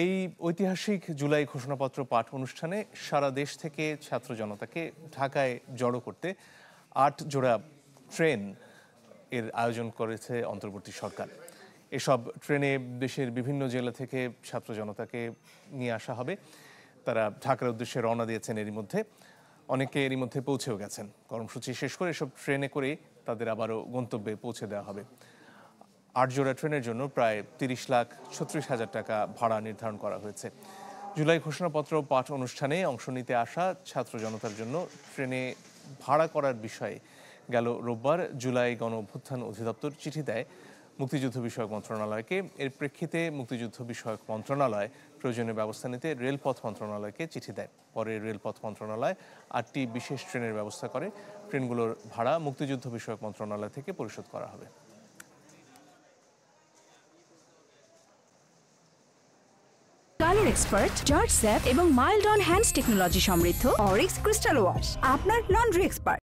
এই ঐতিহাসিক জুলাই ঘোষণাপত্র পাঠ অনুষ্ঠানে সারা দেশ থেকে ছাত্র জনতাকে ঢাকায় জড়ো করতে ৮ জোড়া ট্রেন এর আয়োজন করেছে অন্তর্বর্তী সরকার। এসব ট্রেনে দেশের বিভিন্ন জেলা থেকে ছাত্র জনতাকে নিয়ে আসা হবে। তারা ঢাকার উদ্দেশ্যে রওনা দিয়েছেন। অনেকে এরই মধ্যে পৌঁছেও গেছেন। কর্মসূচি শেষ করে এসব ট্রেনে করে তাদের আবারও গন্তব্যে পৌঁছে দেওয়া হবে। ৮ জোড়া ট্রেনের জন্য প্রায় ৩০,৩৬,০০০ টাকা ভাড়া নির্ধারণ করা হয়েছে। জুলাই ঘোষণাপত্র পাঠ অনুষ্ঠানে অংশ নিতে আসা ছাত্র জনতার জন্য ট্রেনে ভাড়া করার বিষয়ে গেল রোববার জুলাই গণ অভ্যুত্থান অধিদপ্তর চিঠি দেয় মুক্তিযুদ্ধ বিষয়ক মন্ত্রণালয়কে। এর প্রেক্ষিতে মুক্তিযুদ্ধ বিষয়ক মন্ত্রণালয় প্রয়োজনীয় ব্যবস্থা নিতে রেলপথ মন্ত্রণালয়কে চিঠি দেয়। পরে রেলপথ মন্ত্রণালয় ৮টি বিশেষ ট্রেনের ব্যবস্থা করে। ট্রেনগুলোর ভাড়া মুক্তিযুদ্ধ বিষয়ক মন্ত্রণালয় থেকে পরিশোধ করা হবে। কালার এক্সপার্ট, জর্জ স্যাপ এবং মাইল্ড অন হ্যান্ডস টেকনোলজি সমৃদ্ধ অরিক্স ক্রিস্টাল ওয়াশ আপনার লন্ড্রি এক্সপার্ট।